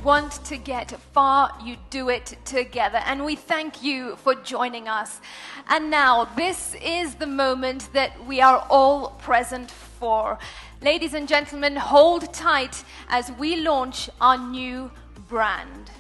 want to get far, you do it together. And we thank you for joining us. And now, this is the moment that we are all present for. Ladies and gentlemen, hold tight as we launch our new brand.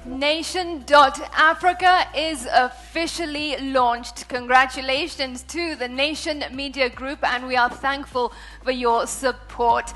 Nation.Africa is officially launched. Congratulations to the Nation Media Group, and we are thankful for your support.